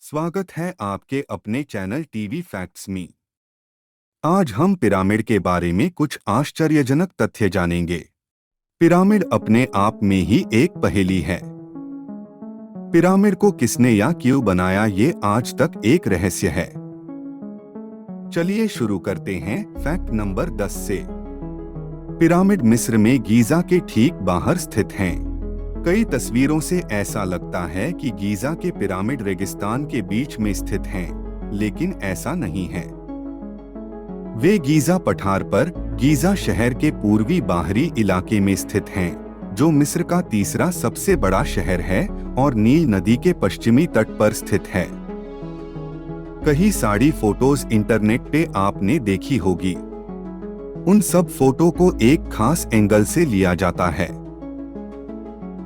स्वागत है आपके अपने चैनल टीवी फैक्ट्स में। आज हम पिरामिड के बारे में कुछ आश्चर्यजनक तथ्य जानेंगे। पिरामिड अपने आप में ही एक पहेली है। पिरामिड को किसने या क्यों बनाया, ये आज तक एक रहस्य है। चलिए शुरू करते हैं फैक्ट नंबर 10 से। पिरामिड मिस्र में गीजा के ठीक बाहर स्थित हैं। कई तस्वीरों से ऐसा लगता है कि गीजा के पिरामिड रेगिस्तान के बीच में स्थित हैं, लेकिन ऐसा नहीं है। वे गीजा पठार पर गीजा शहर के पूर्वी बाहरी इलाके में स्थित हैं, जो मिस्र का तीसरा सबसे बड़ा शहर है और नील नदी के पश्चिमी तट पर स्थित है। कई सारी फोटोज इंटरनेट पे आपने देखी होगी। उन सब फोटो को एक खास एंगल से लिया जाता है,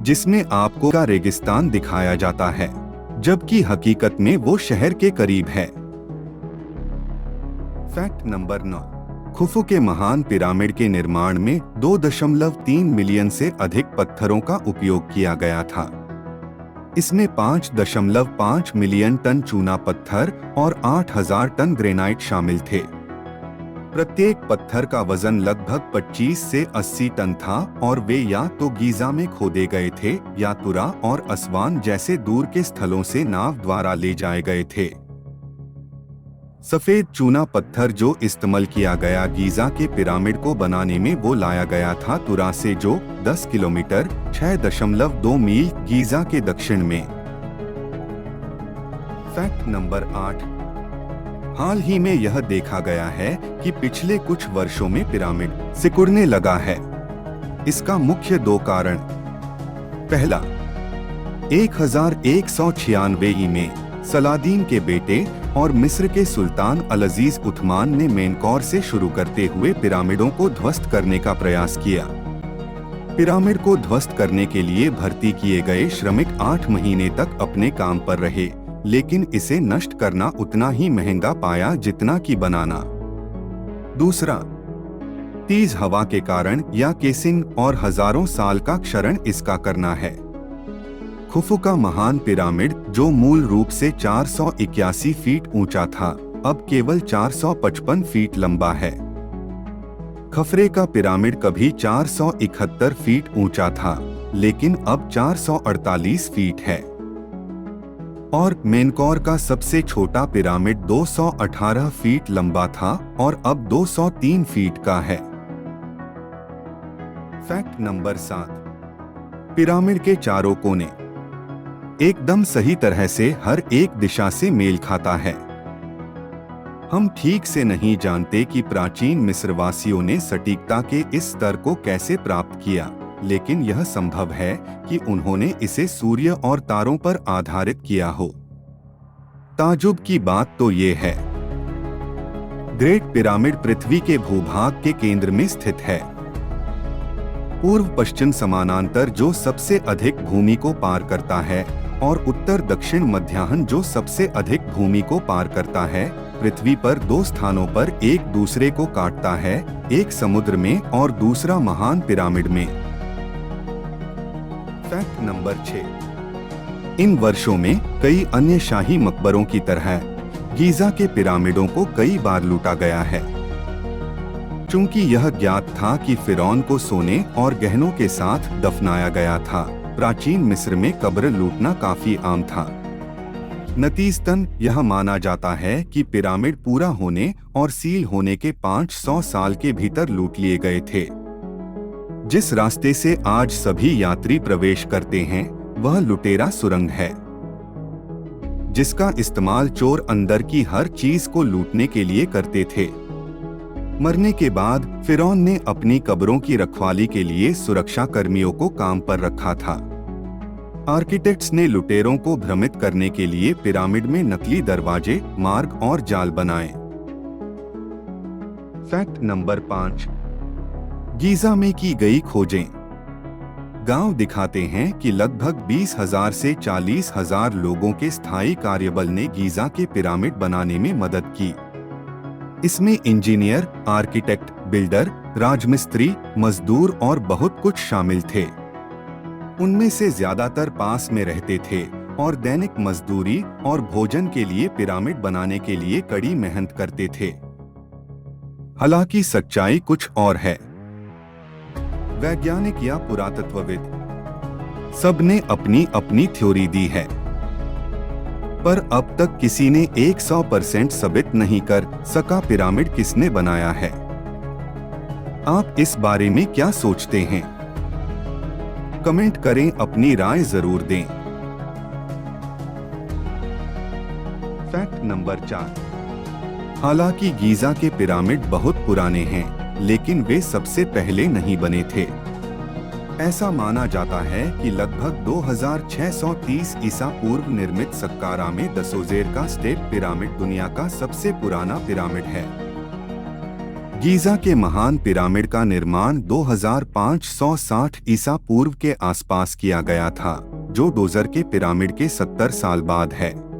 जिसमें आपको का रेगिस्तान दिखाया जाता है, जबकि हकीकत में वो शहर के करीब है। Fact number 9। खुफू के महान पिरामिड के निर्माण में 2.3 मिलियन से अधिक पत्थरों का उपयोग किया गया था। इसमें 5.5 मिलियन टन चूना पत्थर और 8,000 टन ग्रेनाइट शामिल थे। प्रत्येक पत्थर का वजन लगभग 25 से 80 टन था और वे या तो गीजा में खोदे गए थे या तुरा और असवान जैसे दूर के स्थलों से नाव द्वारा ले जाए गए थे। सफेद चूना पत्थर जो इस्तेमाल किया गया गीजा के पिरामिड को बनाने में, वो लाया गया था तुरा से, जो 10 किलोमीटर 6.2 मील गीजा के दक्षिण में। Fact number 8। हाल ही में यह देखा गया है कि पिछले कुछ वर्षों में पिरामिड सिकुड़ने लगा है। इसका मुख्य 2 कारण। पहला, 1196 में सलादीन के बेटे और मिस्र के सुल्तान अल-अजीज उथमान ने मेनकौर से शुरू करते हुए पिरामिडों को ध्वस्त करने का प्रयास किया। पिरामिड को ध्वस्त करने के लिए भर्ती किए गए श्रमिक 8 महीने तक अपने काम पर रहे, लेकिन इसे नष्ट करना उतना ही महंगा पाया जितना कि बनाना। दूसरा, तेज हवा के कारण या केसिंग और हजारों साल का क्षरण इसका करना है। खुफू का महान पिरामिड, जो मूल रूप से 481 फीट ऊंचा था, अब केवल 455 फीट लंबा है। खफरे का पिरामिड कभी 471 फीट ऊंचा था, लेकिन अब 448 फीट है। और मेनकौर का सबसे छोटा पिरामिड 218 फीट लंबा था और अब 203 फीट का है। Fact number 7। पिरामिड के चारों कोने एकदम सही तरह से हर एक दिशा से मेल खाता है। हम ठीक से नहीं जानते कि प्राचीन मिस्रवासियों ने सटीकता के इस स्तर को कैसे प्राप्त किया, लेकिन यह संभव है कि उन्होंने इसे सूर्य और तारों पर आधारित किया हो। ताजुब की बात तो ये है, ग्रेट पिरामिड पृथ्वी के भूभाग के केंद्र में स्थित है। पूर्व पश्चिम समानांतर जो सबसे अधिक भूमि को पार करता है और उत्तर दक्षिण मध्याह्न जो सबसे अधिक भूमि को पार करता है, पृथ्वी पर 2 स्थानों पर एक दूसरे को काटता है, एक समुद्र में और दूसरा महान पिरामिड में। Fact number 6। इन वर्षों में कई अन्य शाही मकबरों की तरह गीजा के पिरामिडों को कई बार लूटा गया है। चूंकि यह ज्ञात था कि फिरौन को सोने और गहनों के साथ दफनाया गया था, प्राचीन मिस्र में कब्र लूटना काफी आम था। नतीजतन यह माना जाता है कि पिरामिड पूरा होने और सील होने के 500 साल के भीतर लूट लिए गए थे। जिस रास्ते से आज सभी यात्री प्रवेश करते हैं, वह लुटेरा सुरंग है, जिसका इस्तेमाल चोर अंदर की हर चीज को लूटने के लिए करते थे। मरने के बाद फिरौन ने अपनी कब्रों की रखवाली के लिए सुरक्षा कर्मियों को काम पर रखा था। आर्किटेक्ट्स ने लुटेरों को भ्रमित करने के लिए पिरामिड में नकली दरवाजे, मार्ग और जाल बनाए। Fact number 5। गीजा में की गई खोजें। गांव दिखाते हैं कि लगभग 20,000 से 40,000 लोगों के स्थायी कार्यबल ने गीजा के पिरामिड बनाने में मदद की। इसमें इंजीनियर, आर्किटेक्ट, बिल्डर, राजमिस्त्री, मजदूर और बहुत कुछ शामिल थे। उनमें से ज्यादातर पास में रहते थे और दैनिक मजदूरी और भोजन के लिए पिरामिड बनाने के लिए कड़ी मेहनत करते थे। हालांकि सच्चाई कुछ और है। वैज्ञानिक या पुरातत्वविद सबने अपनी अपनी थ्योरी दी है, पर अब तक किसी ने 100% साबित नहीं कर सका पिरामिड किसने बनाया है। आप इस बारे में क्या सोचते हैं? कमेंट करें, अपनी राय जरूर दें। Fact number 4। हालांकि गीजा के पिरामिड बहुत पुराने हैं, लेकिन वे सबसे पहले नहीं बने थे। ऐसा माना जाता है कि लगभग 2630 ईसा पूर्व निर्मित सक्कारा में दसोजेर का स्टेप पिरामिड दुनिया का सबसे पुराना पिरामिड है। गीजा के महान पिरामिड का निर्माण 2560 ईसा पूर्व के आसपास किया गया था, जो डोजर के पिरामिड के 70 साल बाद है।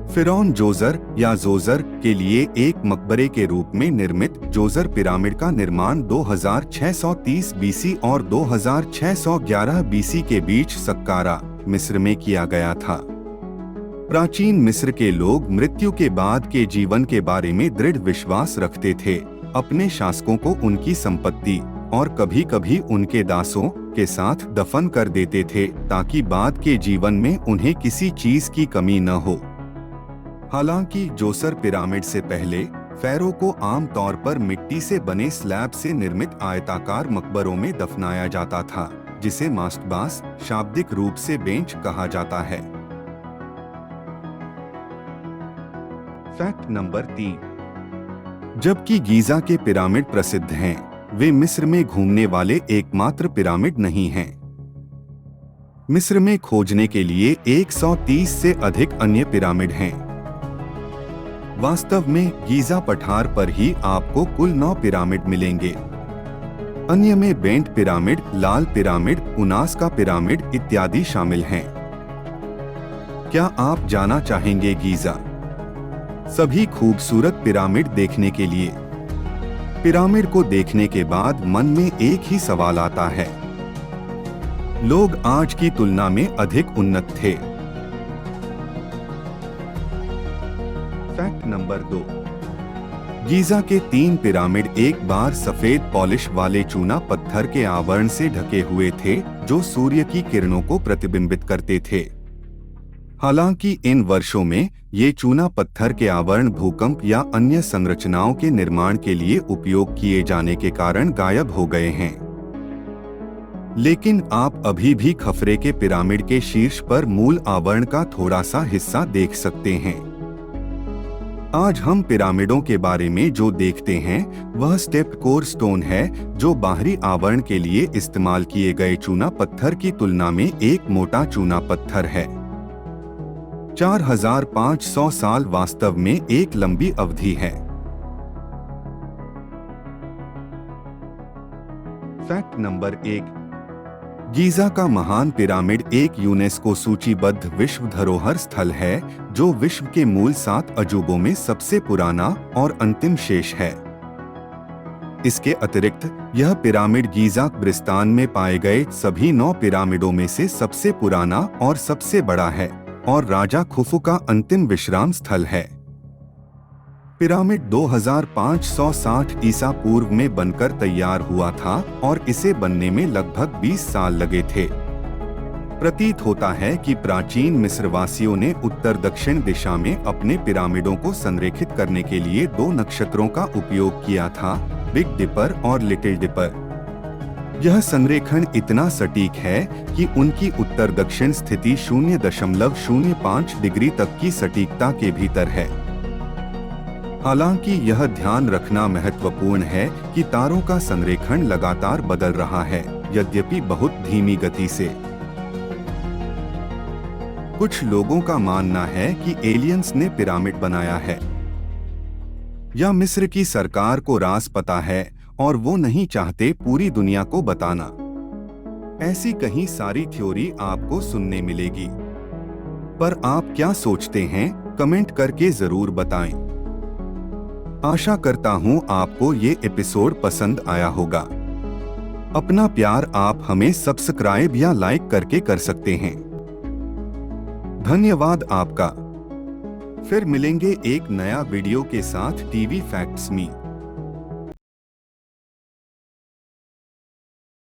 फिरौन जोजर या जोजर के लिए एक मकबरे के रूप में निर्मित जोजर पिरामिड का निर्माण 2630 बीसी और 2611 बीसी के बीच सक्कारा, मिस्र में किया गया था। प्राचीन मिस्र के लोग मृत्यु के बाद के जीवन के बारे में दृढ़ विश्वास रखते थे। अपने शासकों को उनकी संपत्ति और कभी-कभी उनके दासों के साथ दफन कर देते थे, ताकि बाद के जीवन में उन्हें किसी चीज की कमी न हो। हालांकि जोसर पिरामिड से पहले फैरो को आमतौर पर मिट्टी से बने स्लैब से निर्मित आयताकार मकबरों में दफनाया जाता था, जिसे मास्टबास शाब्दिक रूप से बेंच कहा जाता है। Fact number 3। जबकि गीजा के पिरामिड प्रसिद्ध हैं, वे मिस्र में घूमने वाले एकमात्र पिरामिड नहीं हैं। मिस्र में खोजने के लिए 130 से अधिक अन्य पिरामिड हैं। वास्तव में गीजा पठार पर ही आपको कुल 9 पिरामिड मिलेंगे। अन्य में बेंट पिरामिड, लाल पिरामिड, उनास का पिरामिड इत्यादि शामिल हैं। क्या आप जाना चाहेंगे गीजा सभी खूबसूरत पिरामिड देखने के लिए? पिरामिड को देखने के बाद मन में एक ही सवाल आता है, लोग आज की तुलना में अधिक उन्नत थे। Fact number 2। गीजा के 3 पिरामिड एक बार सफेद पॉलिश वाले चूना पत्थर के आवरण से ढके हुए थे, जो सूर्य की किरणों को प्रतिबिंबित करते थे। हालांकि इन वर्षों में ये चूना पत्थर के आवरण भूकंप या अन्य संरचनाओं के निर्माण के लिए उपयोग किए जाने के कारण गायब हो गए हैं। लेकिन आप अभी भी खफरे के पिरामिड के शीर्ष पर मूल आवरण का थोड़ा सा हिस्सा देख सकते हैं। आज हम पिरामिडों के बारे में जो देखते हैं वह स्टेप्ड कोर स्टोन है, जो बाहरी आवरण के लिए इस्तेमाल किए गए चूना पत्थर की तुलना में एक मोटा चूना पत्थर है। 4500 साल वास्तव में एक लंबी अवधि है। Fact number 1। गीजा का महान पिरामिड एक यूनेस्को सूचीबद्ध विश्व धरोहर स्थल है, जो विश्व के मूल 7 अजूबों में सबसे पुराना और अंतिम शेष है। इसके अतिरिक्त यह पिरामिड गीजा ब्रिस्तान में पाए गए सभी 9 पिरामिडों में से सबसे पुराना और सबसे बड़ा है, और राजा खुफू का अंतिम विश्राम स्थल है। पिरामिड 2560 ईसा पूर्व में बनकर तैयार हुआ था और इसे बनने में लगभग 20 साल लगे थे। प्रतीत होता है कि प्राचीन मिस्रवासियों ने उत्तर दक्षिण दिशा में अपने पिरामिडों को संरेखित करने के लिए 2 नक्षत्रों का उपयोग किया था, बिग डिपर और लिटिल डिपर। यह संरेखण इतना सटीक है कि उनकी उत्तर दक्षिण स्थिति 0.05 डिग्री तक की सटीकता के भीतर है। हालांकि यह ध्यान रखना महत्वपूर्ण है कि तारों का संरेखण लगातार बदल रहा है, यद्यपि बहुत धीमी गति से। कुछ लोगों का मानना है कि एलियंस ने पिरामिड बनाया है, या मिस्र की सरकार को राज पता है और वो नहीं चाहते पूरी दुनिया को बताना। ऐसी कहीं सारी थ्योरी आपको सुनने मिलेगी, पर आप क्या सोचते हैं? कमेंट करके जरूर बताएं। आशा करता हूं आपको ये एपिसोड पसंद आया होगा। अपना प्यार आप हमें सब्सक्राइब या लाइक करके कर सकते हैं। धन्यवाद आपका। फिर मिलेंगे एक नया वीडियो के साथ टीवी फैक्ट्स में।